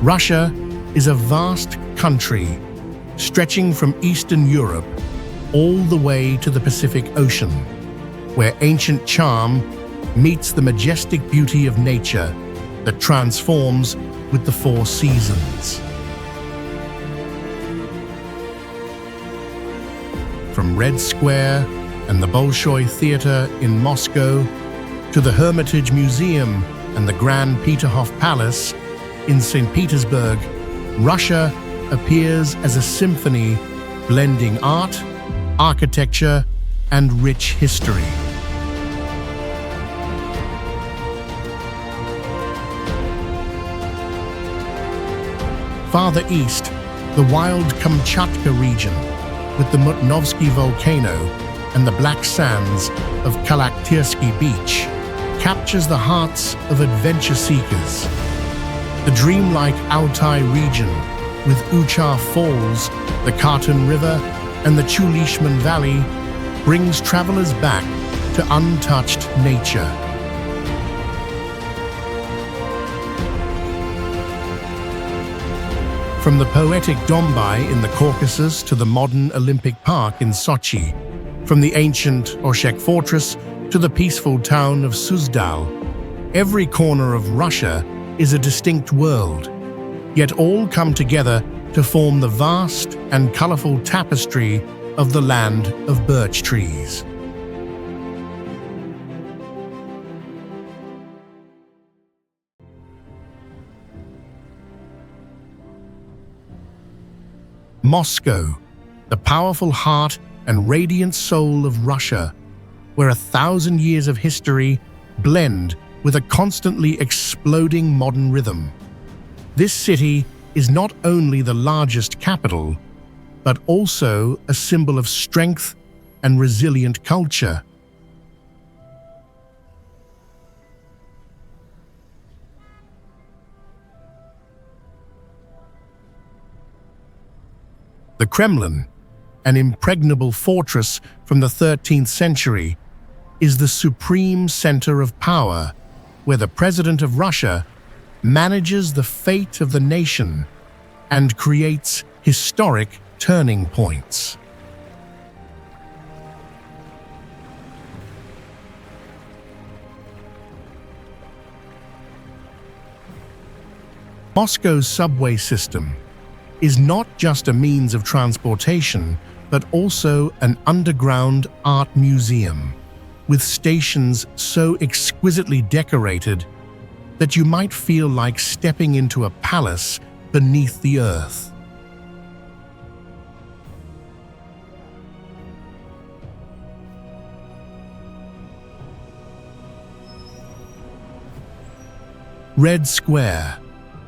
Russia is a vast country stretching from Eastern Europe all the way to the Pacific Ocean, where ancient charm meets the majestic beauty of nature that transforms with the four seasons. From Red Square and the Bolshoi Theater in Moscow to the Hermitage Museum and the Grand Peterhof Palace in St. Petersburg, Russia appears as a symphony blending art, architecture, and rich history. Farther east, the wild Kamchatka region, with the Mutnovsky Volcano and the black sands of Khalaktyrsky Beach, captures the hearts of adventure seekers. The dreamlike Altai region, with Uchar Falls, the Katun River, and the Chulyshman Valley, brings travelers back to untouched nature. From the poetic Dombai in the Caucasus to the modern Olympic Park in Sochi, from the ancient Oreshek fortress to the peaceful town of Suzdal, every corner of Russia is a distinct world, yet all come together to form the vast and colorful tapestry of the land of birch trees. Moscow, the powerful heart and radiant soul of Russia, where 1,000 years of history blend with a constantly exploding modern rhythm. This city is not only the largest capital, but also a symbol of strength and resilient culture. The Kremlin, an impregnable fortress from the 13th century, is the supreme center of power, where the President of Russia manages the fate of the nation and creates historic turning points. Moscow's subway system is not just a means of transportation, but also an underground art museum, with stations so exquisitely decorated that you might feel like stepping into a palace beneath the earth. Red Square,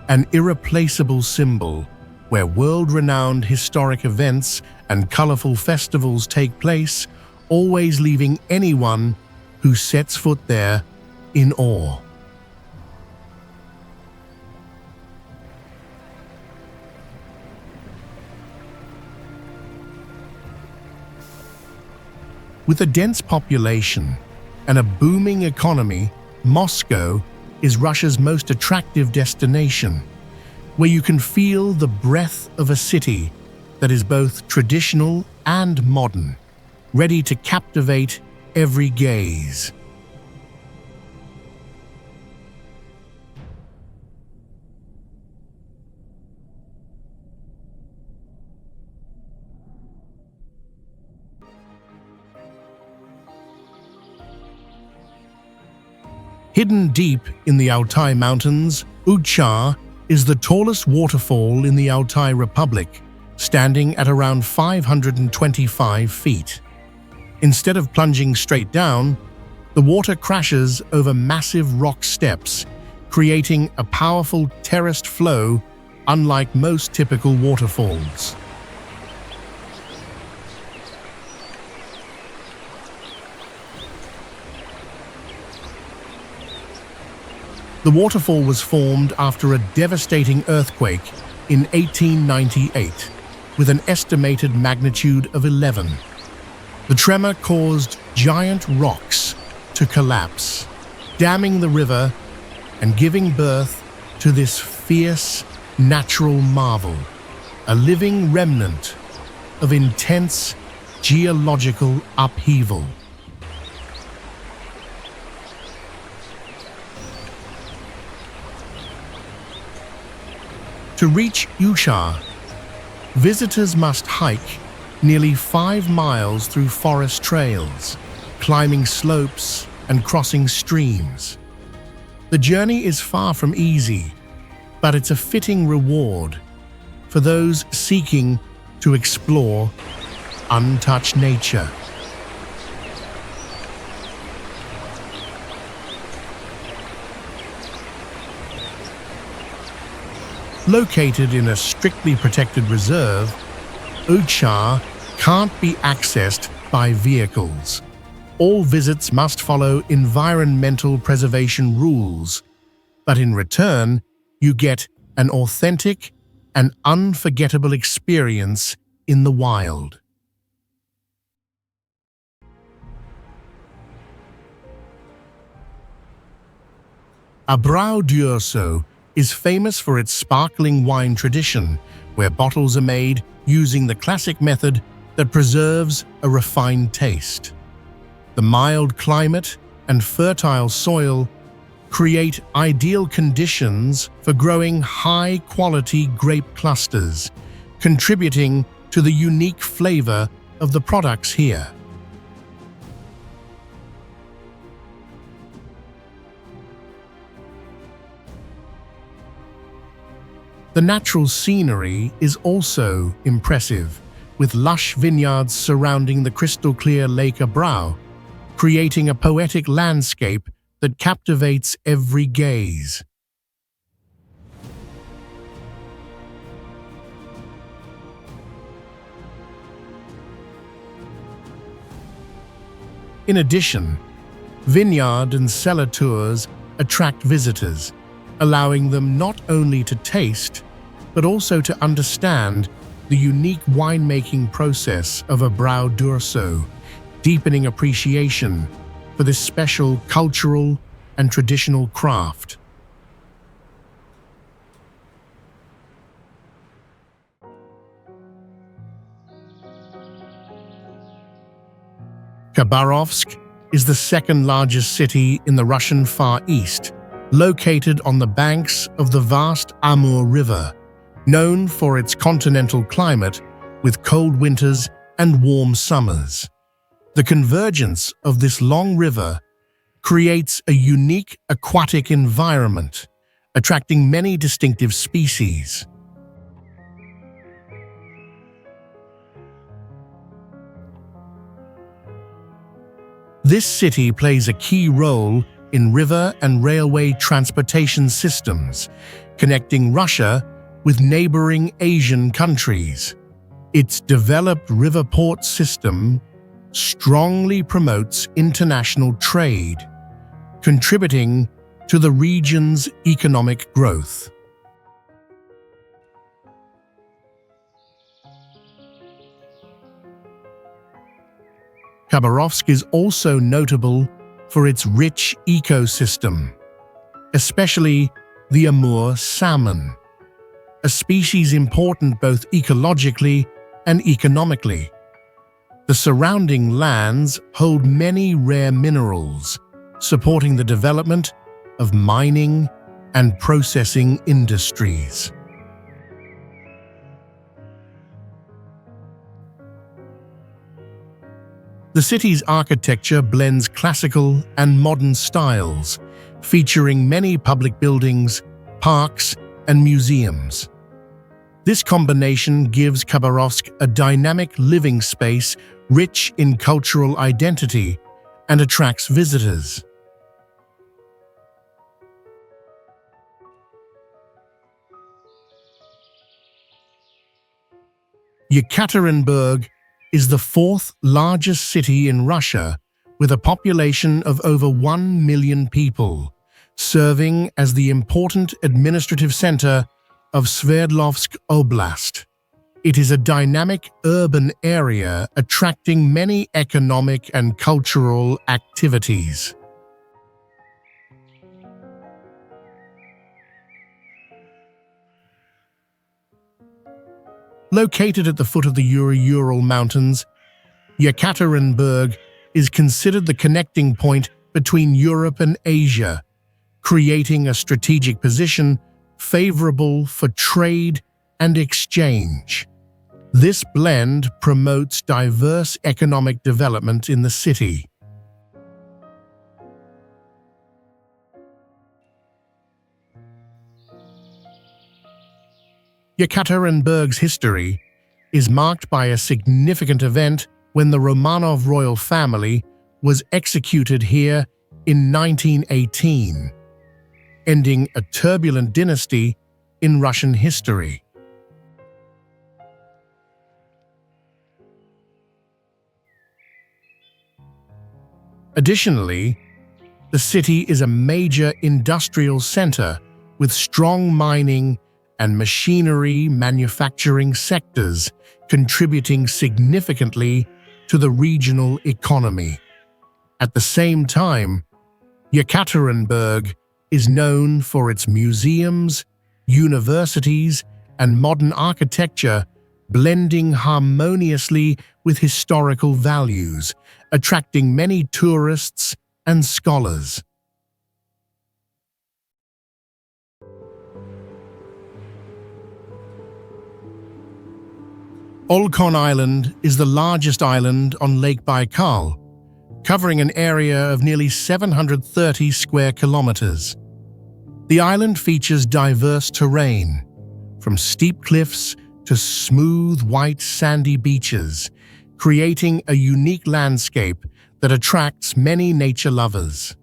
an irreplaceable symbol where world-renowned historic events and colorful festivals take place, always leaving anyone who sets foot there in awe. With a dense population and a booming economy, Moscow is Russia's most attractive destination, where you can feel the breath of a city that is both traditional and modern, ready to captivate every gaze. Hidden deep in the Altai Mountains, Uchar is the tallest waterfall in the Altai Republic, standing at around 525 feet. Instead of plunging straight down, the water crashes over massive rock steps, creating a powerful terraced flow unlike most typical waterfalls. The waterfall was formed after a devastating earthquake in 1898, with an estimated magnitude of 11. The tremor caused giant rocks to collapse, damming the river and giving birth to this fierce natural marvel, a living remnant of intense geological upheaval. To reach Uchar, visitors must hike nearly 5 miles through forest trails, climbing slopes and crossing streams. The journey is far from easy, but it's a fitting reward for those seeking to explore untouched nature. Located in a strictly protected reserve, Uchar can't be accessed by vehicles. All visits must follow environmental preservation rules, but in return, you get an authentic and unforgettable experience in the wild. Abrao d'Urso is famous for its sparkling wine tradition, where bottles are made using the classic method that preserves a refined taste. The mild climate and fertile soil create ideal conditions for growing high-quality grape clusters, contributing to the unique flavor of the products here. The natural scenery is also impressive, with lush vineyards surrounding the crystal-clear Lake Abrao, creating a poetic landscape that captivates every gaze. In addition, vineyard and cellar tours attract visitors, allowing them not only to taste, but also to understand the unique winemaking process of Abrao d'Urso, deepening appreciation for this special cultural and traditional craft. Khabarovsk is the second largest city in the Russian Far East, located on the banks of the vast Amur River, known for its continental climate with cold winters and warm summers. The convergence of this long river creates a unique aquatic environment, attracting many distinctive species. This city plays a key role in river and railway transportation systems, connecting Russia with neighboring Asian countries. Its developed river port system strongly promotes international trade, contributing to the region's economic growth. Khabarovsk is also notable for its rich ecosystem, especially the Amur salmon, a species important both ecologically and economically. The surrounding lands hold many rare minerals, supporting the development of mining and processing industries. The city's architecture blends classical and modern styles, featuring many public buildings, parks, and museums. This combination gives Khabarovsk a dynamic living space rich in cultural identity and attracts visitors. Yekaterinburg is the fourth largest city in Russia, with a population of over 1 million people, serving as the important administrative center of Sverdlovsk Oblast. It is a dynamic urban area attracting many economic and cultural activities. Located at the foot of the Ural Mountains, Yekaterinburg is considered the connecting point between Europe and Asia, creating a strategic position favorable for trade and exchange. This blend promotes diverse economic development in the city. Yekaterinburg's history is marked by a significant event when the Romanov royal family was executed here in 1918, ending a turbulent dynasty in Russian history. Additionally, the city is a major industrial center with strong mining and machinery manufacturing sectors contributing significantly to the regional economy. At the same time, Yekaterinburg is known for its museums, universities, and modern architecture, blending harmoniously with historical values, attracting many tourists and scholars. Olkhon Island is the largest island on Lake Baikal, covering an area of nearly 730 square kilometers. The island features diverse terrain, from steep cliffs to smooth white sandy beaches, creating a unique landscape that attracts many nature lovers.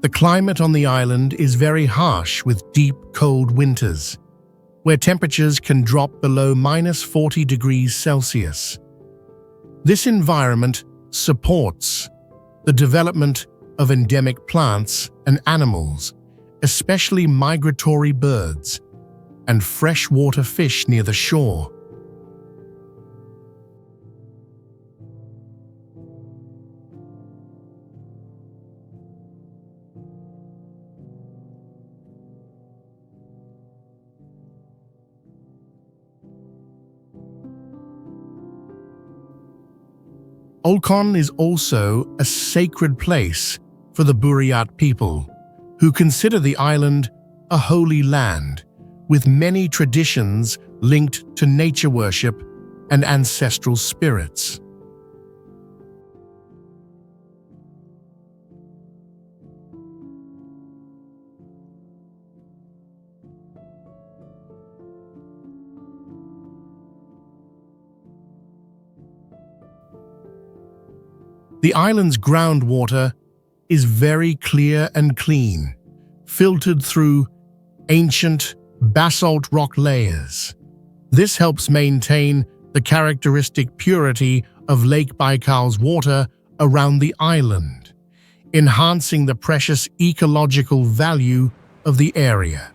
The climate on the island is very harsh with deep, cold winters, where temperatures can drop below -40 degrees Celsius. This environment supports the development of endemic plants and animals, especially migratory birds and freshwater fish near the shore. Olkhon is also a sacred place for the Buryat people, who consider the island a holy land, with many traditions linked to nature worship and ancestral spirits. The island's groundwater is very clear and clean, filtered through ancient basalt rock layers. This helps maintain the characteristic purity of Lake Baikal's water around the island, enhancing the precious ecological value of the area.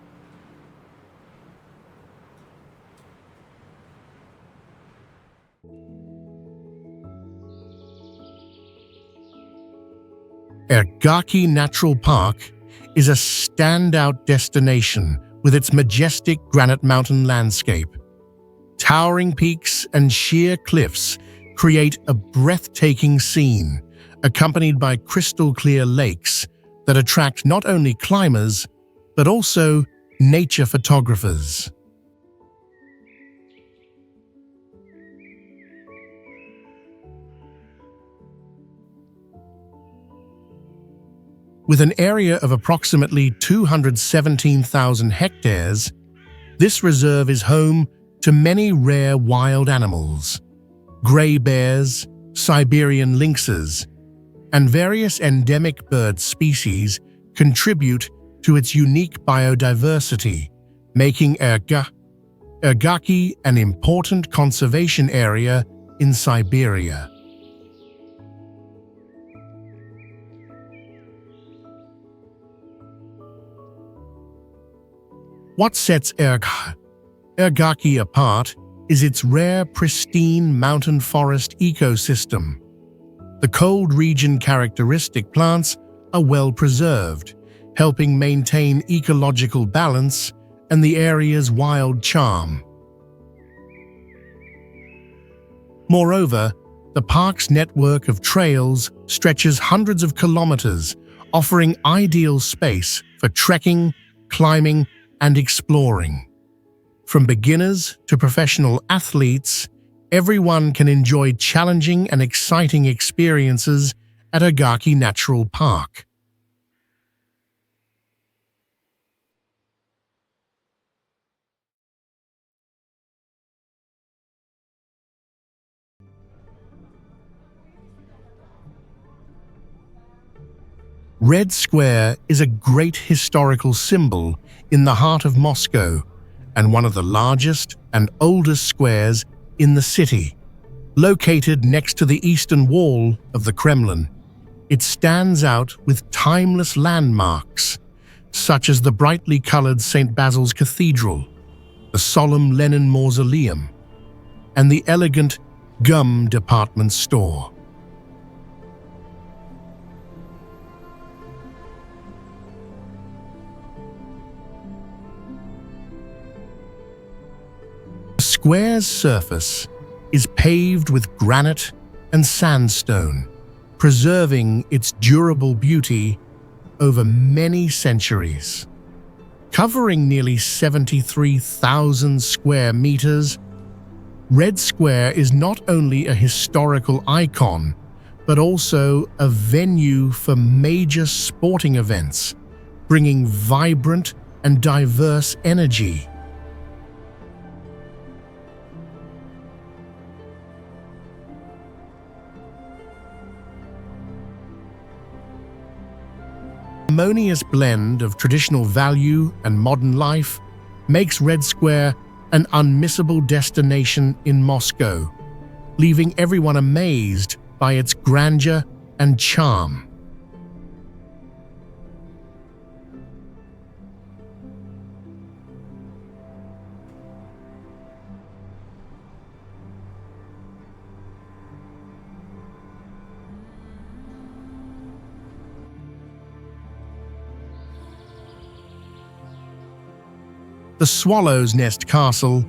Ergaki Natural Park is a standout destination with its majestic granite mountain landscape. Towering peaks and sheer cliffs create a breathtaking scene, accompanied by crystal-clear lakes that attract not only climbers, but also nature photographers. With an area of approximately 217,000 hectares, this reserve is home to many rare wild animals, gray bears, Siberian lynxes, and various endemic bird species contribute to its unique biodiversity, making Ergaki an important conservation area in Siberia. What sets Ergaki apart is its rare, pristine mountain forest ecosystem. The cold region characteristic plants are well preserved, helping maintain ecological balance and the area's wild charm. Moreover, the park's network of trails stretches hundreds of kilometers, offering ideal space for trekking, climbing, and exploring. From beginners to professional athletes, everyone can enjoy challenging and exciting experiences at Ergaki Natural Park. Red Square is a great historical symbol in the heart of Moscow and one of the largest and oldest squares in the city. Located next to the eastern wall of the Kremlin, it stands out with timeless landmarks, such as the brightly colored St. Basil's Cathedral, the solemn Lenin Mausoleum, and the elegant Gum department store. The square's surface is paved with granite and sandstone, preserving its durable beauty over many centuries. Covering nearly 73,000 square meters, Red Square is not only a historical icon, but also a venue for major sporting events, bringing vibrant and diverse energy. The harmonious blend of traditional value and modern life makes Red Square an unmissable destination in Moscow, leaving everyone amazed by its grandeur and charm. The Swallow's Nest Castle,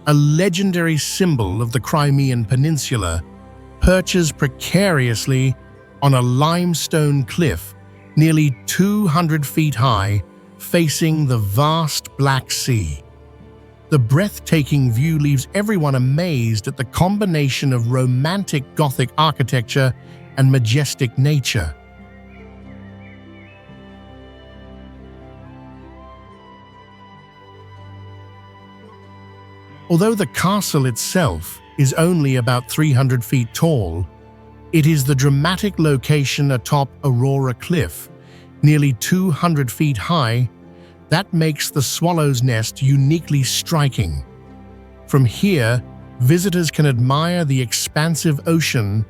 a legendary symbol of the Crimean Peninsula, perches precariously on a limestone cliff nearly 200 feet high, facing the vast Black Sea. The breathtaking view leaves everyone amazed at the combination of romantic Gothic architecture and majestic nature. Although the castle itself is only about 300 feet tall, it is the dramatic location atop Aurora Cliff, nearly 200 feet high, that makes the Swallow's Nest uniquely striking. From here, visitors can admire the expansive ocean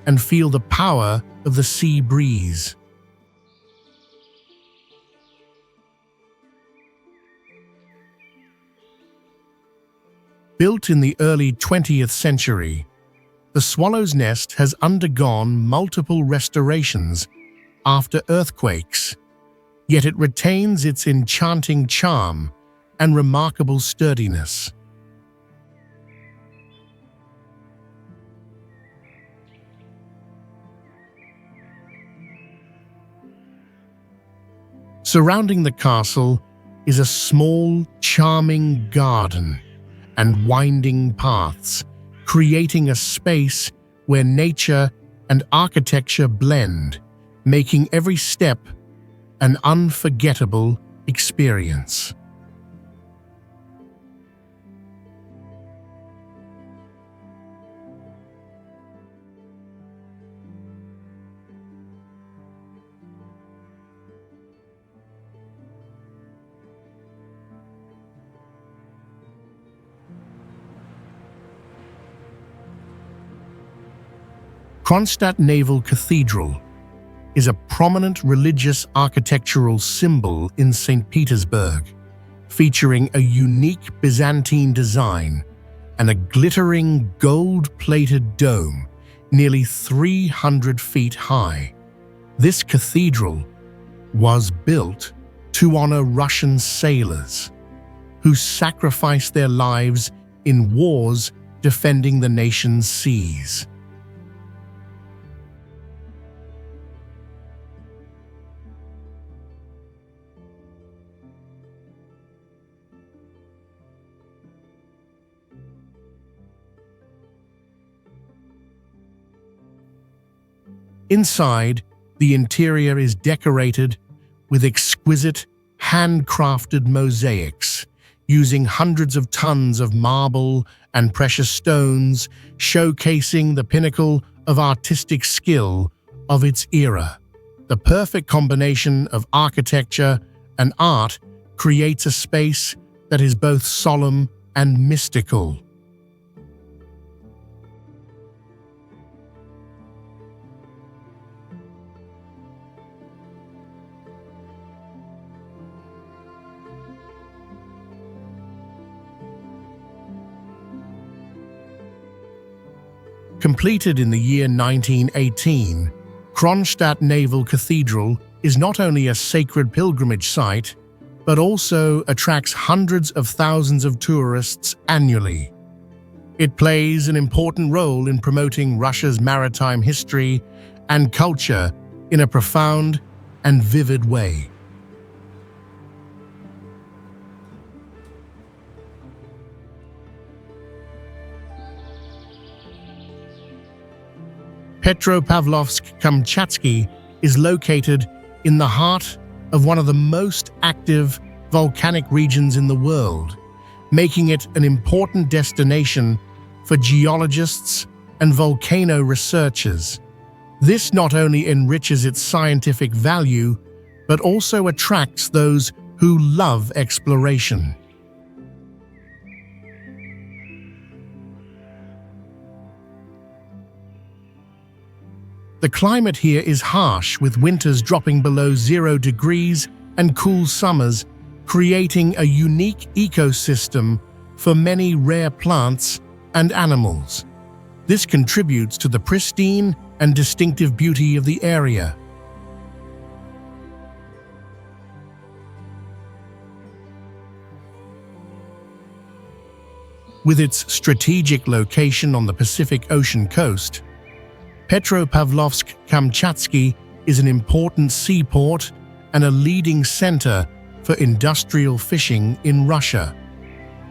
and feel the power of the sea breeze. Built in the early 20th century, the Swallow's Nest has undergone multiple restorations after earthquakes, yet it retains its enchanting charm and remarkable sturdiness. Surrounding the castle is a small, charming garden and winding paths, creating a space where nature and architecture blend, making every step an unforgettable experience. Kronstadt Naval Cathedral is a prominent religious architectural symbol in St. Petersburg, featuring a unique Byzantine design and a glittering gold-plated dome nearly 300 feet high. This cathedral was built to honor Russian sailors who sacrificed their lives in wars defending the nation's seas. Inside, the interior is decorated with exquisite, handcrafted mosaics, using hundreds of tons of marble and precious stones, showcasing the pinnacle of artistic skill of its era. The perfect combination of architecture and art creates a space that is both solemn and mystical. Completed in the year 1918, Kronstadt Naval Cathedral is not only a sacred pilgrimage site, but also attracts hundreds of thousands of tourists annually. It plays an important role in promoting Russia's maritime history and culture in a profound and vivid way. Petropavlovsk-Kamchatsky is located in the heart of one of the most active volcanic regions in the world, making it an important destination for geologists and volcano researchers. This not only enriches its scientific value, but also attracts those who love exploration. The climate here is harsh, with winters dropping below 0 degrees and cool summers, creating a unique ecosystem for many rare plants and animals. This contributes to the pristine and distinctive beauty of the area. With its strategic location on the Pacific Ocean coast, Petropavlovsk-Kamchatsky is an important seaport and a leading center for industrial fishing in Russia.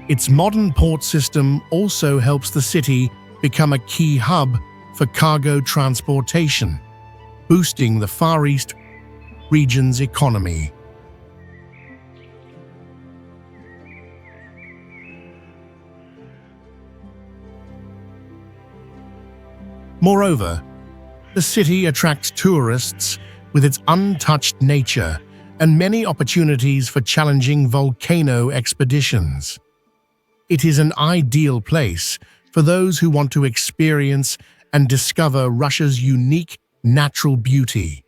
Its modern port system also helps the city become a key hub for cargo transportation, boosting the Far East region's economy. Moreover, the city attracts tourists with its untouched nature and many opportunities for challenging volcano expeditions. It is an ideal place for those who want to experience and discover Russia's unique natural beauty.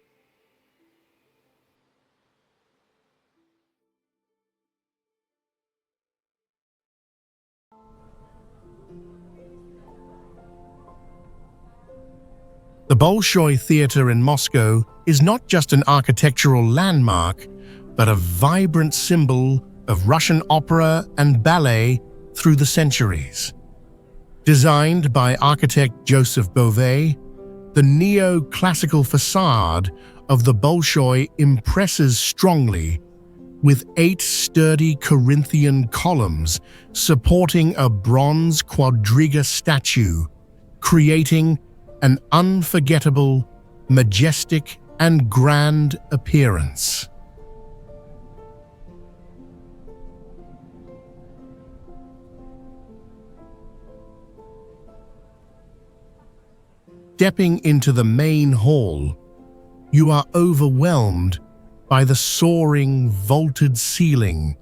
The Bolshoi Theater in Moscow is not just an architectural landmark, but a vibrant symbol of Russian opera and ballet through the centuries. Designed by architect Joseph Beauvais, the neo-classical facade of the Bolshoi impresses strongly, with 8 sturdy Corinthian columns supporting a bronze quadriga statue, creating an unforgettable, majestic, and grand appearance. Stepping into the main hall, you are overwhelmed by the soaring, vaulted ceiling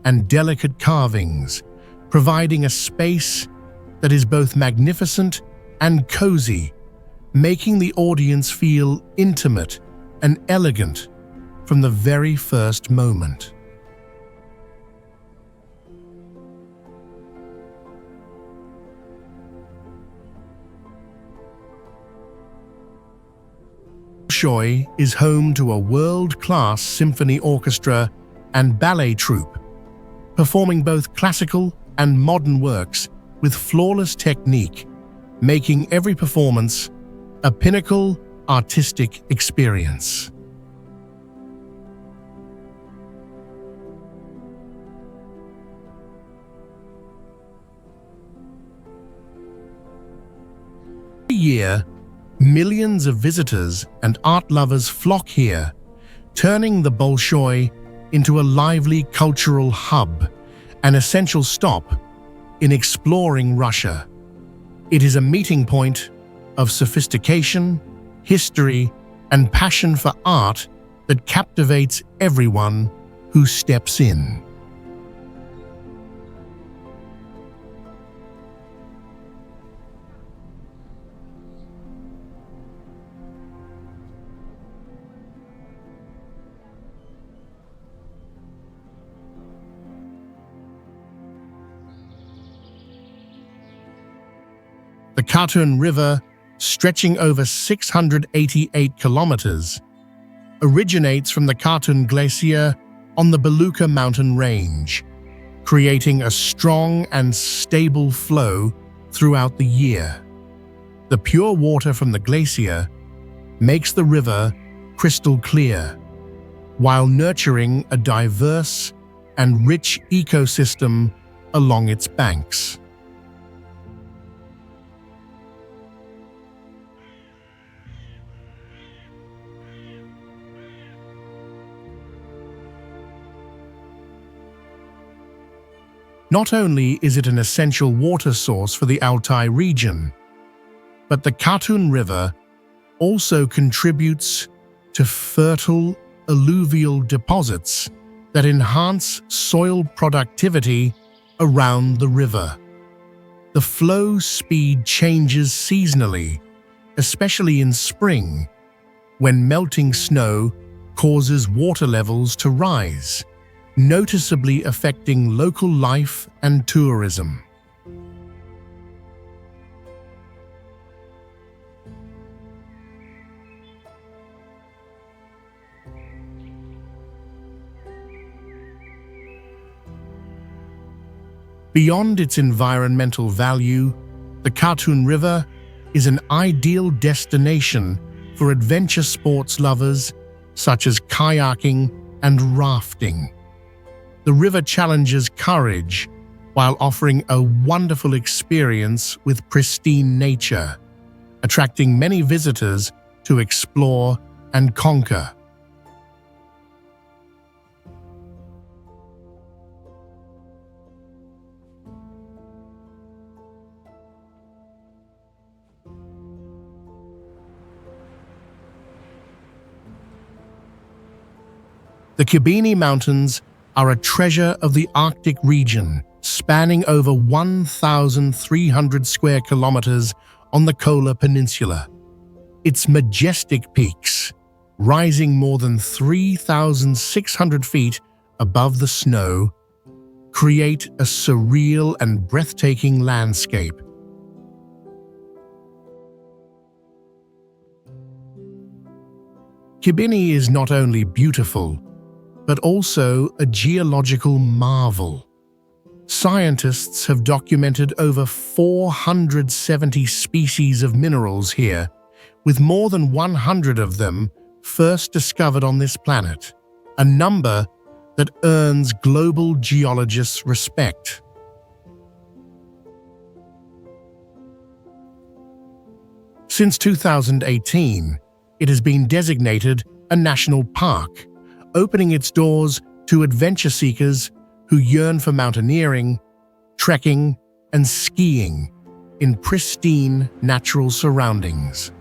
and delicate carvings, providing a space that is both magnificent and cozy, making the audience feel intimate and elegant from the very first moment. Bolshoi is home to a world-class symphony orchestra and ballet troupe, performing both classical and modern works with flawless technique, making every performance a pinnacle artistic experience. Every year, millions of visitors and art lovers flock here, turning the Bolshoi into a lively cultural hub, an essential stop in exploring Russia. It is a meeting point of sophistication, history, and passion for art that captivates everyone who steps in. The Katun River, stretching over 688 kilometers, originates from the Katun Glacier on the Belukha mountain range, creating a strong and stable flow throughout the year. The pure water from the glacier makes the river crystal clear, while nurturing a diverse and rich ecosystem along its banks. Not only is it an essential water source for the Altai region, but the Katun River also contributes to fertile alluvial deposits that enhance soil productivity around the river. The flow speed changes seasonally, especially in spring, when melting snow causes water levels to rise, noticeably affecting local life and tourism. Beyond its environmental value, the Katun River is an ideal destination for adventure sports lovers such as kayaking and rafting. The river challenges courage while offering a wonderful experience with pristine nature, attracting many visitors to explore and conquer. The Khibiny Mountains are a treasure of the Arctic region, spanning over 1,300 square kilometers on the Kola Peninsula. Its majestic peaks, rising more than 3,600 feet above the snow, create a surreal and breathtaking landscape. Khibiny is not only beautiful, but also a geological marvel. Scientists have documented over 470 species of minerals here, with more than 100 of them first discovered on this planet, a number that earns global geologists' respect. Since 2018, it has been designated a national park, opening its doors to adventure seekers who yearn for mountaineering, trekking, and skiing in pristine natural surroundings.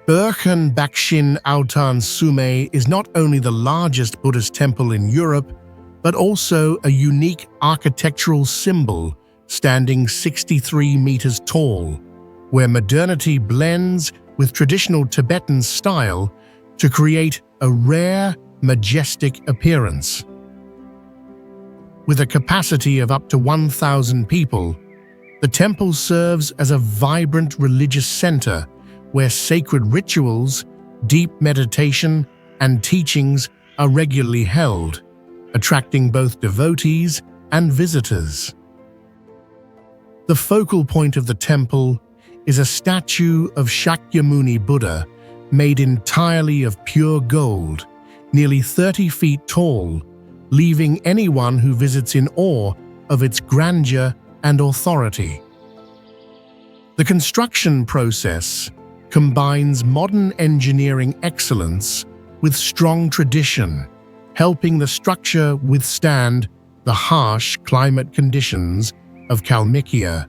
Burkhan Bakshin Altan Sume is not only the largest Buddhist temple in Europe, but also a unique architectural symbol standing 63 meters tall, where modernity blends with traditional Tibetan style to create a rare, majestic appearance. With a capacity of up to 1,000 people, the temple serves as a vibrant religious center where sacred rituals, deep meditation, and teachings are regularly held, attracting both devotees and visitors. The focal point of the temple is a statue of Shakyamuni Buddha made entirely of pure gold, nearly 30 feet tall, leaving anyone who visits in awe of its grandeur and authority. The construction process combines modern engineering excellence with strong tradition, helping the structure withstand the harsh climate conditions of Kalmykia,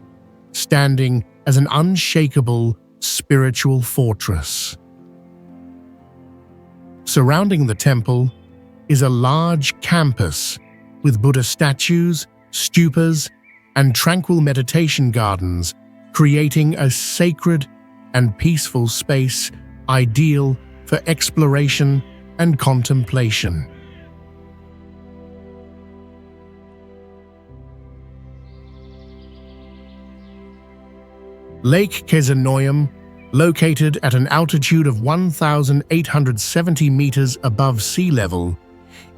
standing as an unshakable spiritual fortress. Surrounding the temple is a large campus with Buddha statues, stupas, and tranquil meditation gardens, creating a sacred and peaceful space ideal for exploration and contemplation. Lake Kezanoyam, located at an altitude of 1,870 meters above sea level,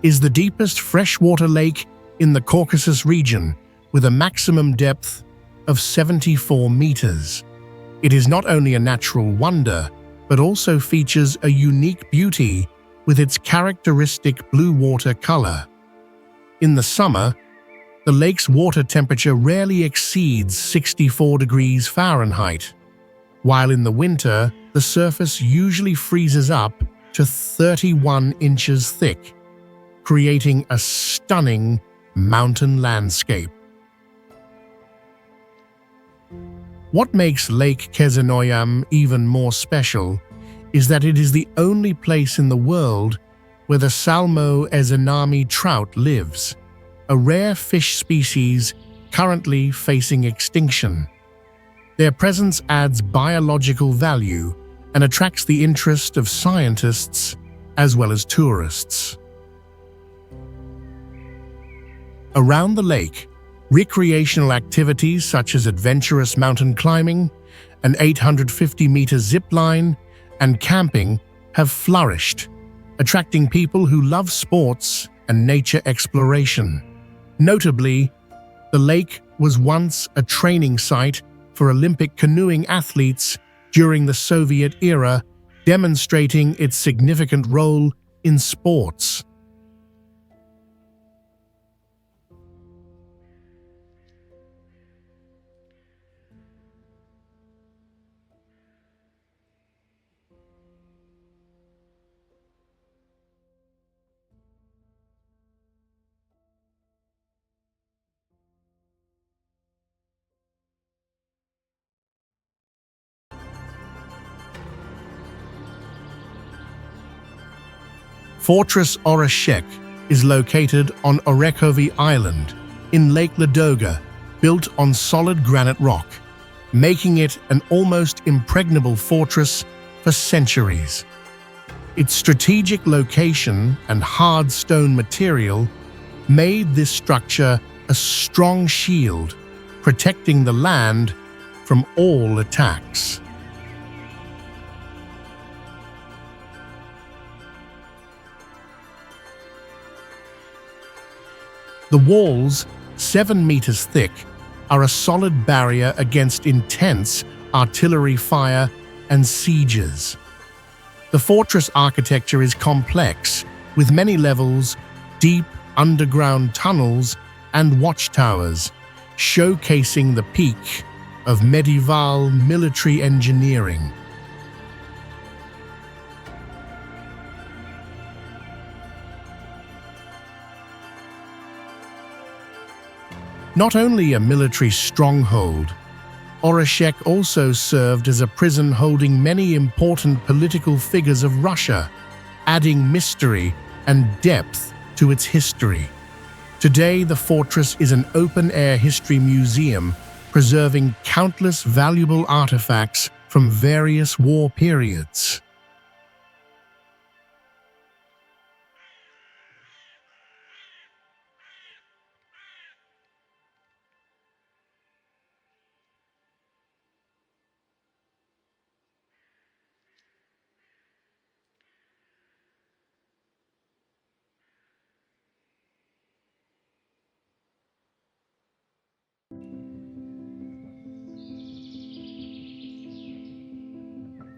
is the deepest freshwater lake in the Caucasus region, with a maximum depth of 74 meters. It is not only a natural wonder, but also features a unique beauty with its characteristic blue water color. In the summer, the lake's water temperature rarely exceeds 64 degrees Fahrenheit, while in the winter, the surface usually freezes up to 31 inches thick, creating a stunning mountain landscape. What makes Lake Kezanoyam even more special is that it is the only place in the world where the Salmo ezanami trout lives, a rare fish species currently facing extinction. Their presence adds biological value and attracts the interest of scientists as well as tourists. Around the lake, recreational activities such as adventurous mountain climbing, an 850-meter zip line, and camping have flourished, attracting people who love sports and nature exploration. Notably, the lake was once a training site for Olympic canoeing athletes during the Soviet era, demonstrating its significant role in sports. Fortress Oreshek is located on Orekhovy Island in Lake Ladoga, built on solid granite rock, making it an almost impregnable fortress for centuries. Its strategic location and hard stone material made this structure a strong shield, protecting the land from all attacks. The walls, 7 meters thick, are a solid barrier against intense artillery fire and sieges. The fortress architecture is complex, with many levels, deep underground tunnels, and watchtowers, showcasing the peak of medieval military engineering. Not only a military stronghold, Oreshek also served as a prison holding many important political figures of Russia, adding mystery and depth to its history. Today, the fortress is an open-air history museum preserving countless valuable artifacts from various war periods.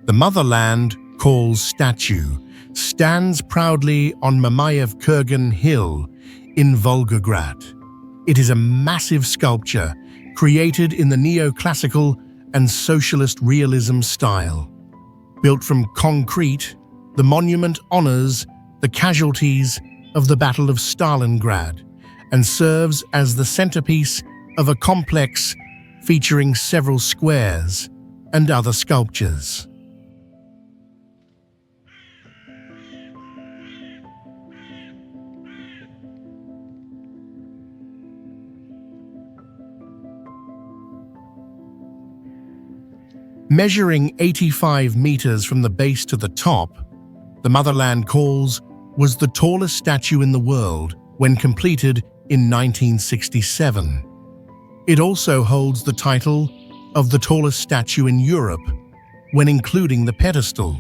The Motherland Calls statue stands proudly on Mamayev Kurgan Hill in Volgograd. It is a massive sculpture created in the neoclassical and socialist realism style. Built from concrete, the monument honors the casualties of the Battle of Stalingrad and serves as the centerpiece of a complex featuring several squares and other sculptures. Measuring 85 meters from the base to the top, the Motherland Calls was the tallest statue in the world when completed in 1967. It also holds the title of the tallest statue in Europe when including the pedestal.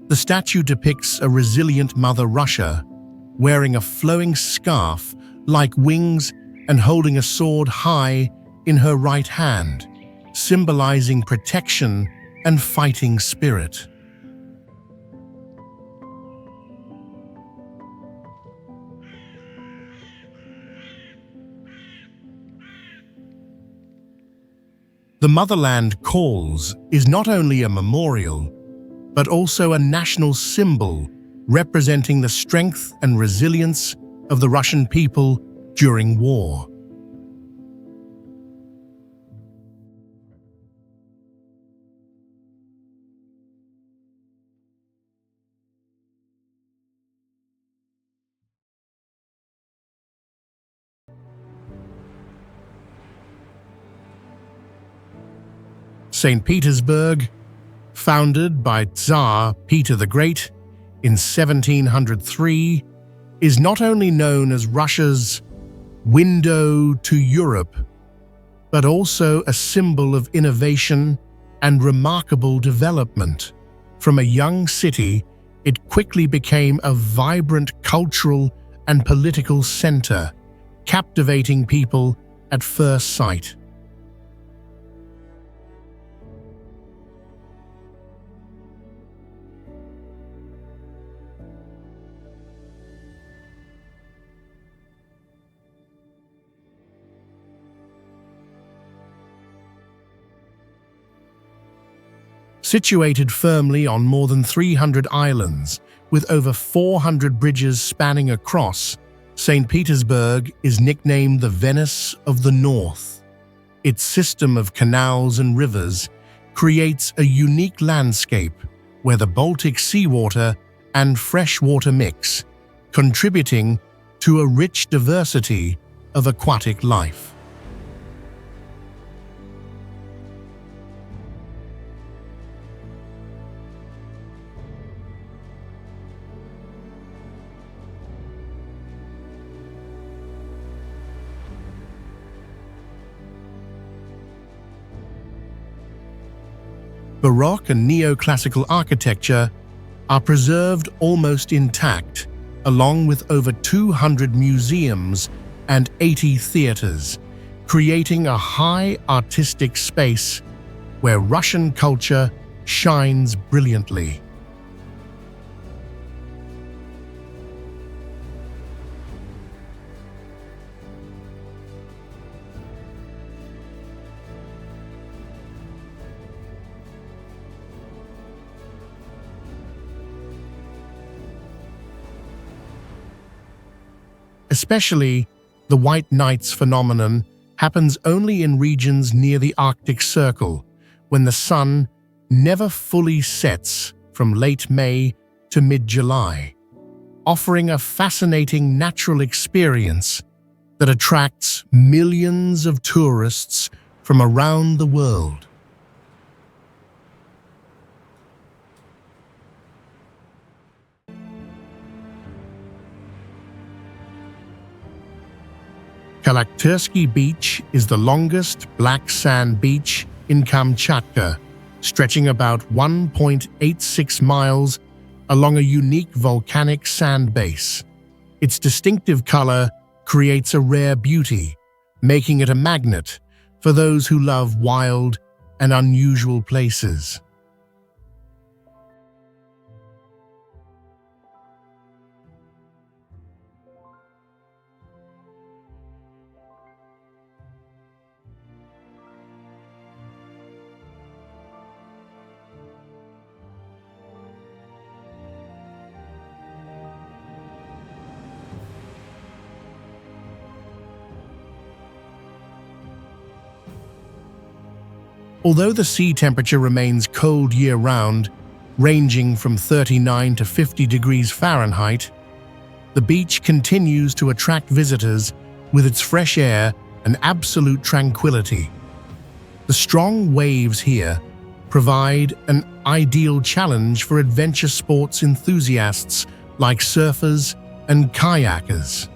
The statue depicts a resilient Mother Russia wearing a flowing scarf like wings and holding a sword high in her right hand, symbolizing protection and fighting spirit. The Motherland Calls is not only a memorial, but also a national symbol representing the strength and resilience of the Russian people during war. St. Petersburg, founded by Tsar Peter the Great in 1703, is not only known as Russia's window to Europe, but also a symbol of innovation and remarkable development. From a young city, it quickly became a vibrant cultural and political center, captivating people at first sight. Situated firmly on more than 300 islands, with over 400 bridges spanning across, St. Petersburg is nicknamed the Venice of the North. Its system of canals and rivers creates a unique landscape where the Baltic seawater and freshwater mix, contributing to a rich diversity of aquatic life. Baroque and neoclassical architecture are preserved almost intact, along with over 200 museums and 80 theaters, creating a high artistic space where Russian culture shines brilliantly. Especially, the White Nights phenomenon happens only in regions near the Arctic Circle, when the sun never fully sets from late May to mid-July, offering a fascinating natural experience that attracts millions of tourists from around the world. Khalaktyrsky Beach is the longest black sand beach in Kamchatka, stretching about 1.86 miles along a unique volcanic sand base. Its distinctive color creates a rare beauty, making it a magnet for those who love wild and unusual places. Although the sea temperature remains cold year-round, ranging from 39 to 50 degrees Fahrenheit, the beach continues to attract visitors with its fresh air and absolute tranquility. The strong waves here provide an ideal challenge for adventure sports enthusiasts like surfers and kayakers.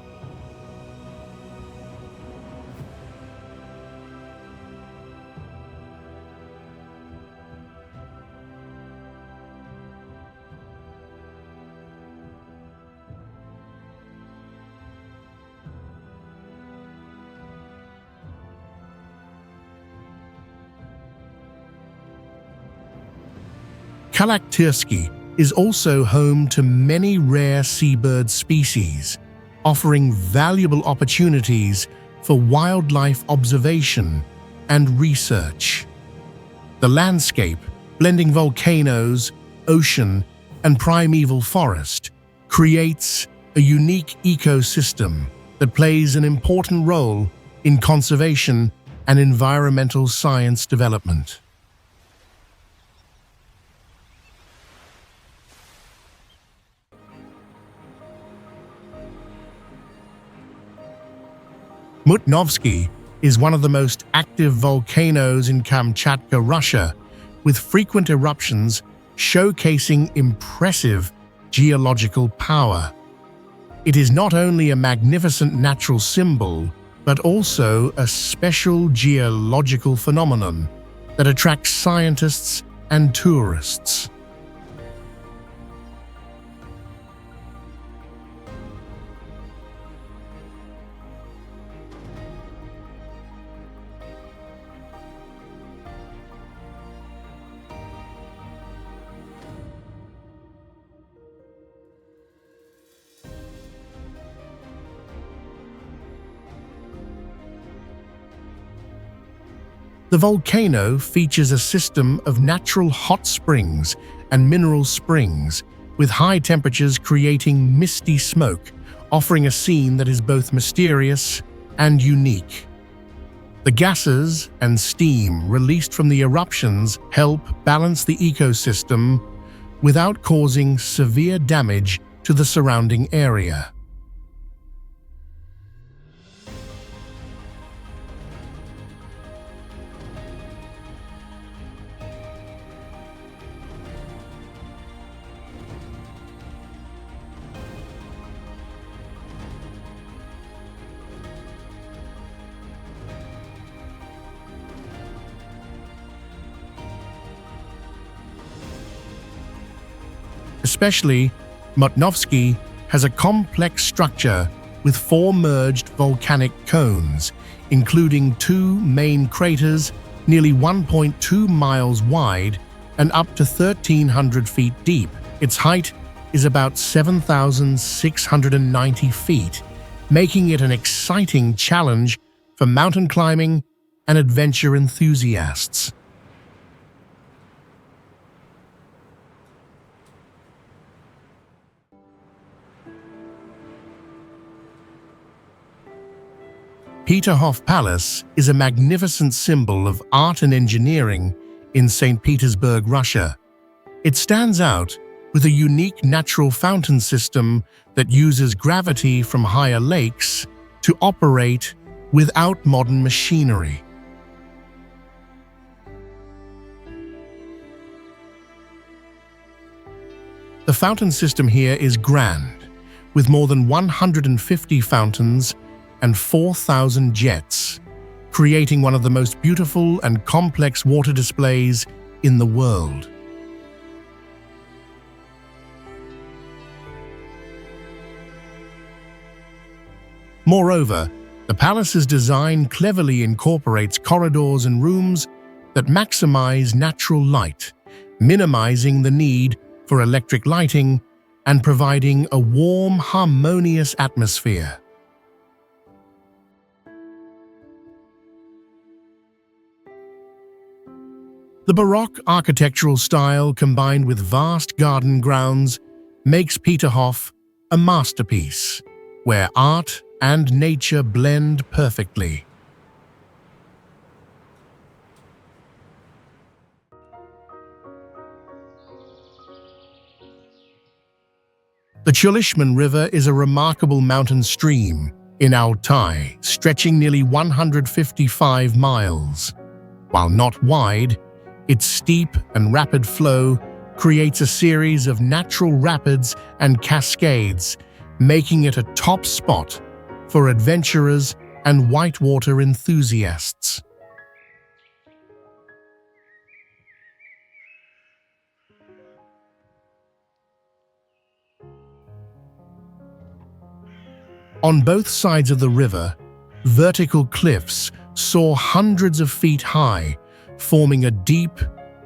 Khalaktyrsky is also home to many rare seabird species, offering valuable opportunities for wildlife observation and research. The landscape, blending volcanoes, ocean, and primeval forest, creates a unique ecosystem that plays an important role in conservation and environmental science development. Mutnovsky is one of the most active volcanoes in Kamchatka, Russia, with frequent eruptions showcasing impressive geological power. It is not only a magnificent natural symbol, but also a special geological phenomenon that attracts scientists and tourists. The volcano features a system of natural hot springs and mineral springs, with high temperatures creating misty smoke, offering a scene that is both mysterious and unique. The gases and steam released from the eruptions help balance the ecosystem without causing severe damage to the surrounding area. Especially, Mutnovsky has a complex structure with 4 merged volcanic cones, including 2 main craters nearly 1.2 miles wide and up to 1,300 feet deep. Its height is about 7,690 feet, making it an exciting challenge for mountain climbing and adventure enthusiasts. Peterhof Palace is a magnificent symbol of art and engineering in St. Petersburg, Russia. It stands out with a unique natural fountain system that uses gravity from higher lakes to operate without modern machinery. The fountain system here is grand, with more than 150 fountains and 4,000 jets, creating one of the most beautiful and complex water displays in the world. Moreover, the palace's design cleverly incorporates corridors and rooms that maximize natural light, minimizing the need for electric lighting and providing a warm, harmonious atmosphere. The Baroque architectural style combined with vast garden grounds makes Peterhof a masterpiece, where art and nature blend perfectly. The Chulyshman River is a remarkable mountain stream in Altai, stretching nearly 155 miles. While not wide, its steep and rapid flow creates a series of natural rapids and cascades, making it a top spot for adventurers and whitewater enthusiasts. On both sides of the river, vertical cliffs soar hundreds of feet high, forming a deep,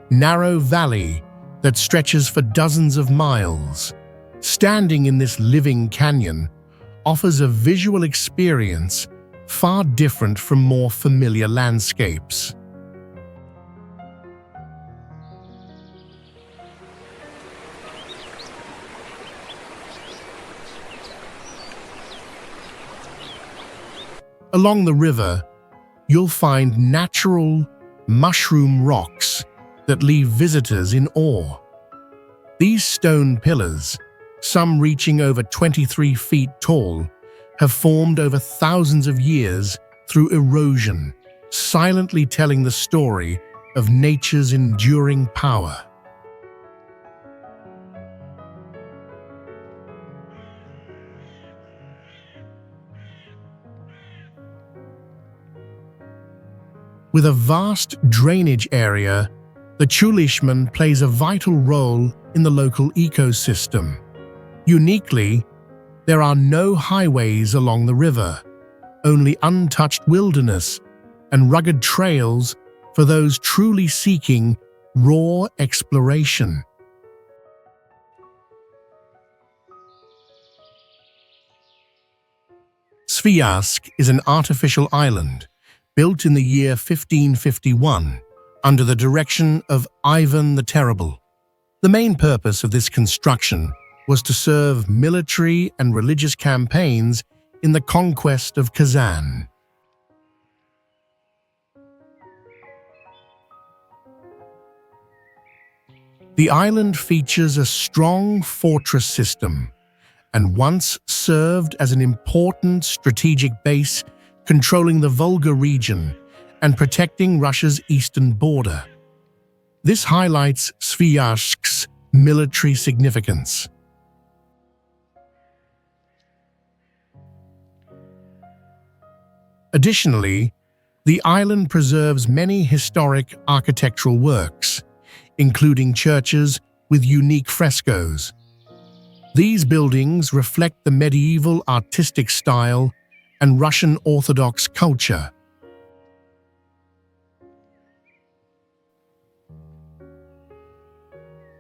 narrow valley that stretches for dozens of miles. Standing in this living canyon offers a visual experience far different from more familiar landscapes. Along the river, you'll find natural, mushroom rocks that leave visitors in awe. These stone pillars, some reaching over 23 feet tall, have formed over thousands of years through erosion, silently telling the story of nature's enduring power. With a vast drainage area, the Chulyshman plays a vital role in the local ecosystem. Uniquely, there are no highways along the river, only untouched wilderness and rugged trails for those truly seeking raw exploration. Sviazhsk is an artificial island built in the year 1551 under the direction of Ivan the Terrible. The main purpose of this construction was to serve military and religious campaigns in the conquest of Kazan. The island features a strong fortress system and once served as an important strategic base controlling the Volga region and protecting Russia's eastern border. This highlights Sviazhsk's military significance. Additionally, the island preserves many historic architectural works, including churches with unique frescoes. These buildings reflect the medieval artistic style and Russian Orthodox culture.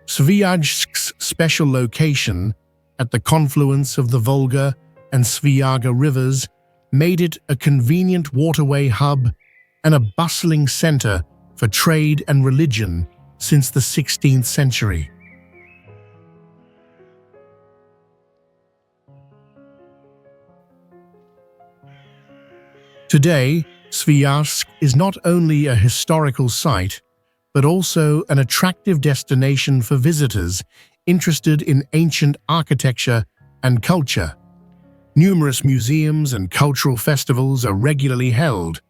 Sviazhsk's special location at the confluence of the Volga and Sviaga rivers made it a convenient waterway hub and a bustling center for trade and religion since the 16th century. Today, Sviazhsk is not only a historical site, but also an attractive destination for visitors interested in ancient architecture and culture. Numerous museums and cultural festivals are regularly held,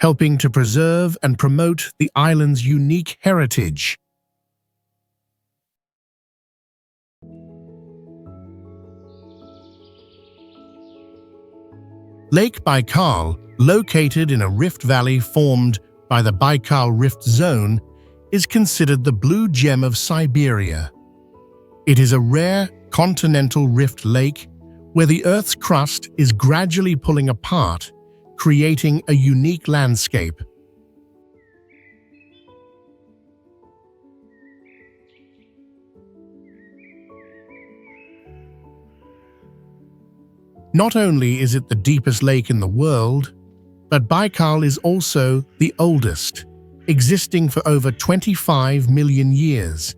helping to preserve and promote the island's unique heritage. Lake Baikal, located in a rift valley formed by the Baikal Rift Zone, is considered the blue gem of Siberia. It is a rare continental rift lake where the Earth's crust is gradually pulling apart, creating a unique landscape. Not only is it the deepest lake in the world, but Baikal is also the oldest, existing for over 25 million years.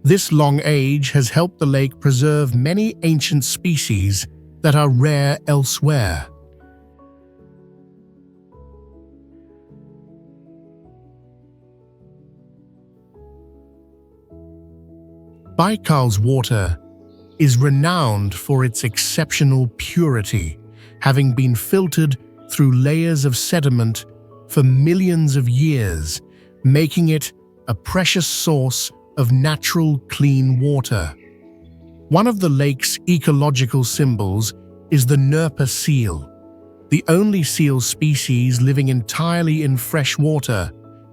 This long age has helped the lake preserve many ancient species that are rare elsewhere. Baikal's water is renowned for its exceptional purity, having been filtered through layers of sediment for millions of years, making it a precious source of natural clean water. One of the lake's ecological symbols is the Nerpa seal, the only seal species living entirely in fresh water,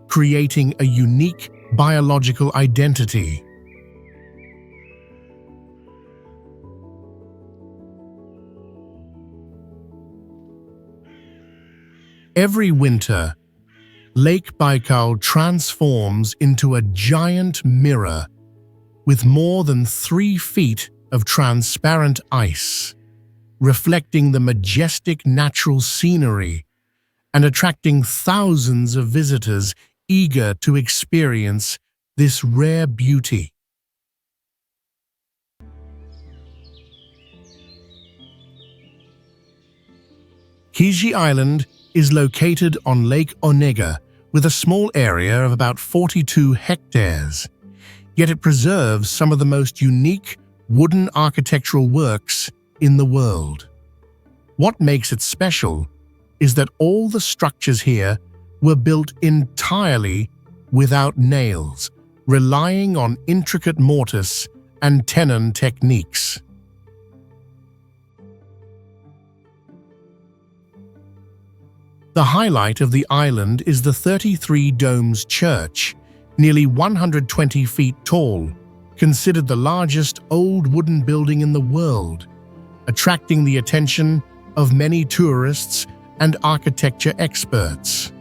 creating a unique biological identity. Every winter, Lake Baikal transforms into a giant mirror with more than 3 feet of transparent ice, reflecting the majestic natural scenery and attracting thousands of visitors eager to experience this rare beauty. Khibiny Island is located on Lake Onega with a small area of about 42 hectares, yet it preserves some of the most unique wooden architectural works in the world. What makes it special is that all the structures here were built entirely without nails, relying on intricate mortise and tenon techniques. The highlight of the island is the 33 Domes Church, nearly 120 feet tall, considered the largest old wooden building in the world, attracting the attention of many tourists and architecture experts.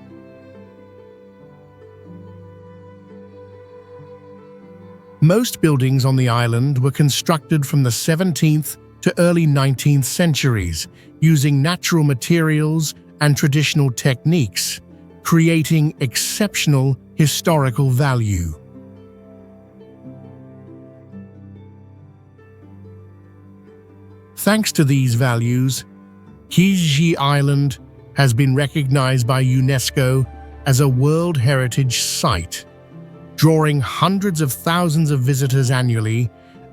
Most buildings on the island were constructed from the 17th to early 19th centuries, using natural materials and traditional techniques, creating exceptional historical value. Thanks to these values, Khibiny Island has been recognized by UNESCO as a World Heritage Site, drawing hundreds of thousands of visitors annually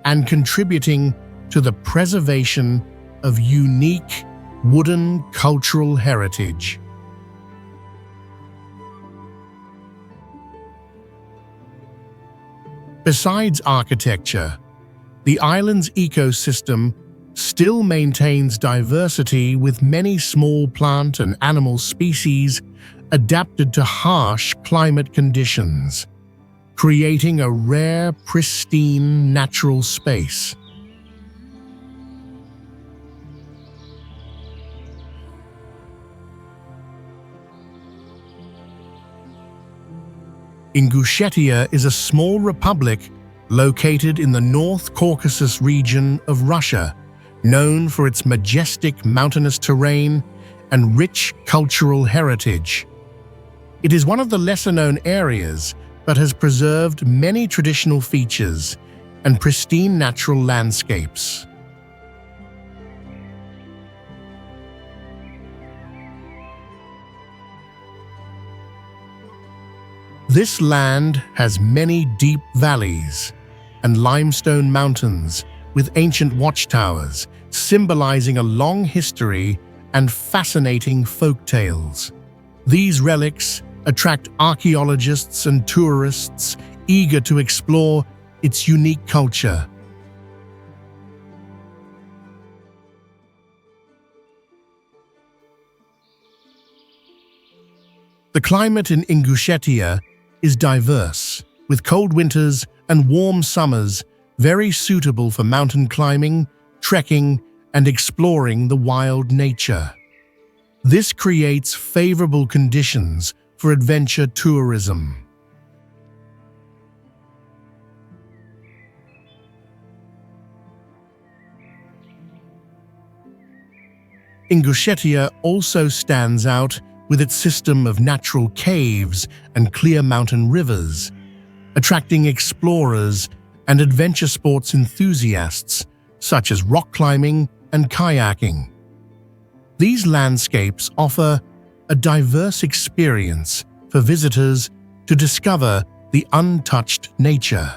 and contributing to the preservation of unique wooden cultural heritage. Besides architecture, the island's ecosystem still maintains diversity with many small plant and animal species adapted to harsh climate conditions, creating a rare, pristine natural space. Ingushetia is a small republic located in the North Caucasus region of Russia, known for its majestic mountainous terrain and rich cultural heritage. It is one of the lesser-known areas, but has preserved many traditional features and pristine natural landscapes. This land has many deep valleys and limestone mountains with ancient watchtowers, symbolizing a long history and fascinating folk tales. These relics attract archaeologists and tourists eager to explore its unique culture. The climate in Ingushetia is diverse, with cold winters and warm summers very suitable for mountain climbing, trekking, and exploring the wild nature. This creates favorable conditions for adventure tourism. Ingushetia also stands out with its system of natural caves and clear mountain rivers, attracting explorers and adventure sports enthusiasts such as rock climbing and kayaking. These landscapes offer a diverse experience for visitors to discover the untouched nature.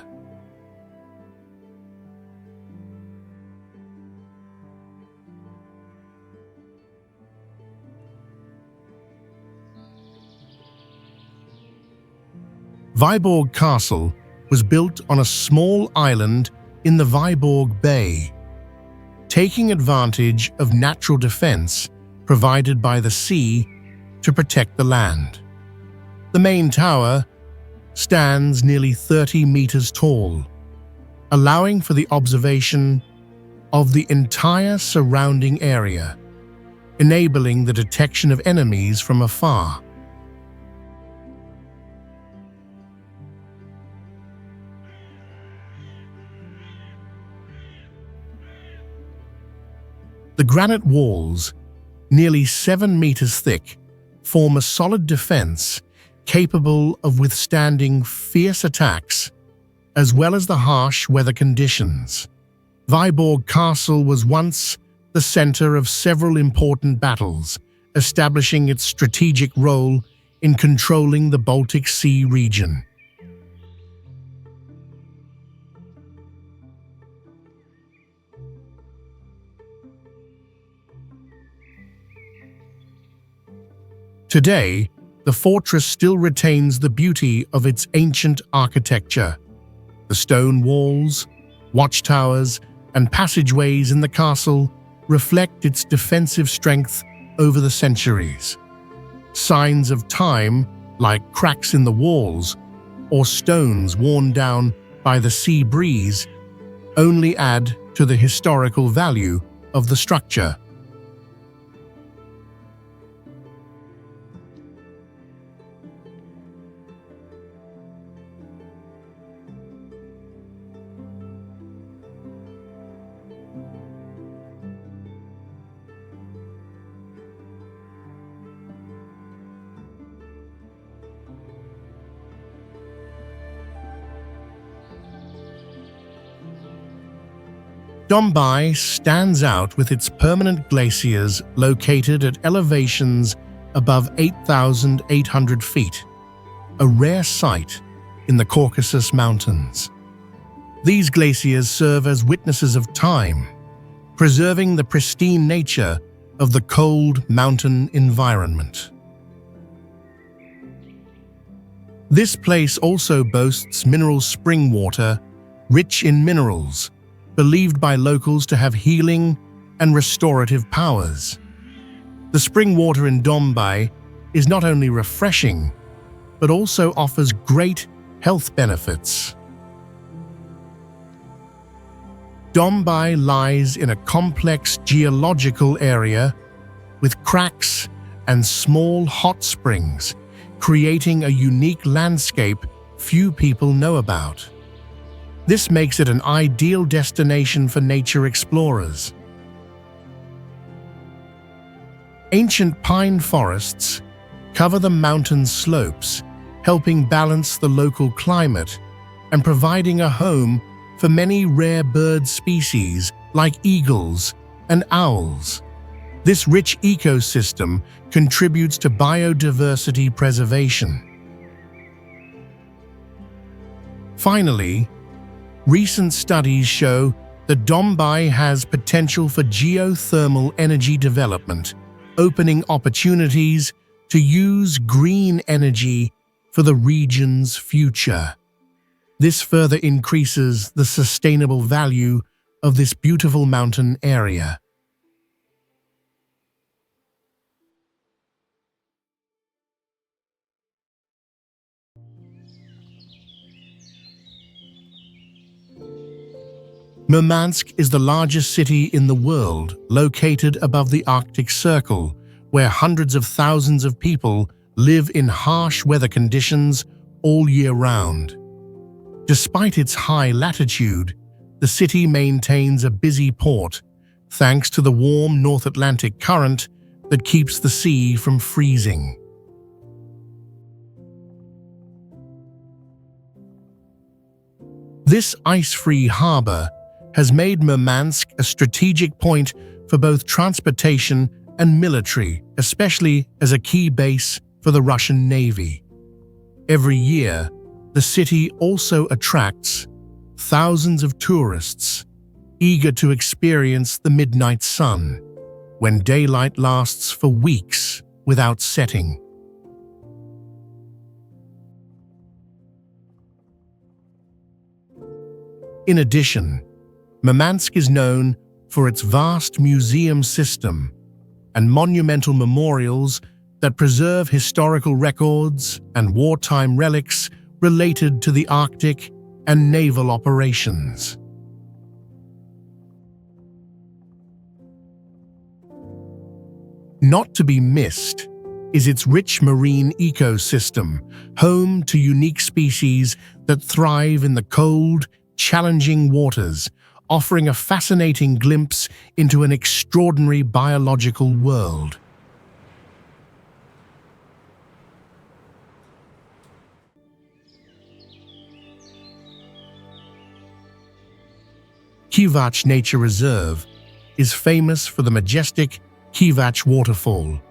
Vyborg Castle was built on a small island in the Vyborg Bay, taking advantage of natural defense provided by the sea to protect the land. The main tower stands nearly 30 meters tall, allowing for the observation of the entire surrounding area, enabling the detection of enemies from afar. The granite walls, nearly 7 meters thick, form a solid defense capable of withstanding fierce attacks as well as the harsh weather conditions. Vyborg Castle was once the center of several important battles, establishing its strategic role in controlling the Baltic Sea region. Today, the fortress still retains the beauty of its ancient architecture. The stone walls, watchtowers, and passageways in the castle reflect its defensive strength over the centuries. Signs of time, like cracks in the walls or stones worn down by the sea breeze, only add to the historical value of the structure. Dombai stands out with its permanent glaciers located at elevations above 8,800 feet, a rare sight in the Caucasus Mountains. These glaciers serve as witnesses of time, preserving the pristine nature of the cold mountain environment. This place also boasts mineral spring water, rich in minerals, believed by locals to have healing and restorative powers. The spring water in Dombai is not only refreshing, but also offers great health benefits. Dombai lies in a complex geological area with cracks and small hot springs, creating a unique landscape few people know about. This makes it an ideal destination for nature explorers. Ancient pine forests cover the mountain slopes, helping balance the local climate and providing a home for many rare bird species like eagles and owls. This rich ecosystem contributes to biodiversity preservation. Finally, recent studies show that Dombai has potential for geothermal energy development, opening opportunities to use green energy for the region's future. This further increases the sustainable value of this beautiful mountain area. Murmansk is the largest city in the world, located above the Arctic Circle, where hundreds of thousands of people live in harsh weather conditions all year round. Despite its high latitude, the city maintains a busy port, thanks to the warm North Atlantic current that keeps the sea from freezing. This ice-free harbor has made Murmansk a strategic point for both transportation and military, especially as a key base for the Russian Navy. Every year, the city also attracts thousands of tourists eager to experience the midnight sun, when daylight lasts for weeks without setting. In addition, Murmansk is known for its vast museum system and monumental memorials that preserve historical records and wartime relics related to the Arctic and naval operations. Not to be missed is its rich marine ecosystem, home to unique species that thrive in the cold, challenging waters, offering a fascinating glimpse into an extraordinary biological world. Khivach Nature Reserve is famous for the majestic Khivach waterfall,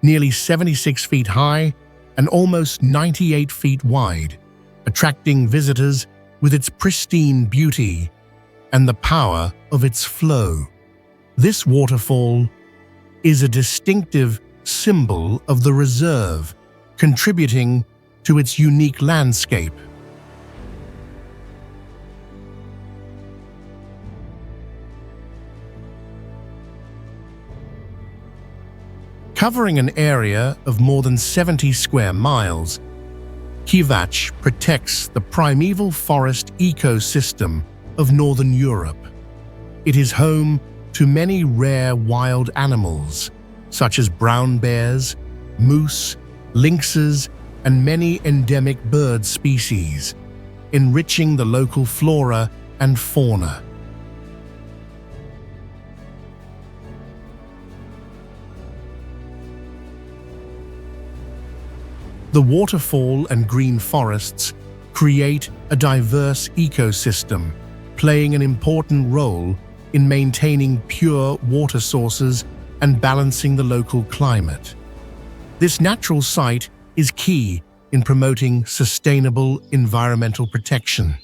nearly 76 feet high and almost 98 feet wide, attracting visitors with its pristine beauty and the power of its flow. This waterfall is a distinctive symbol of the reserve, contributing to its unique landscape. Covering an area of more than 70 square miles, Khivach protects the primeval forest ecosystem of Northern Europe. It is home to many rare wild animals, such as brown bears, moose, lynxes, and many endemic bird species, enriching the local flora and fauna. The waterfall and green forests create a diverse ecosystem, playing an important role in maintaining pure water sources and balancing the local climate. This natural site is key in promoting sustainable environmental protection.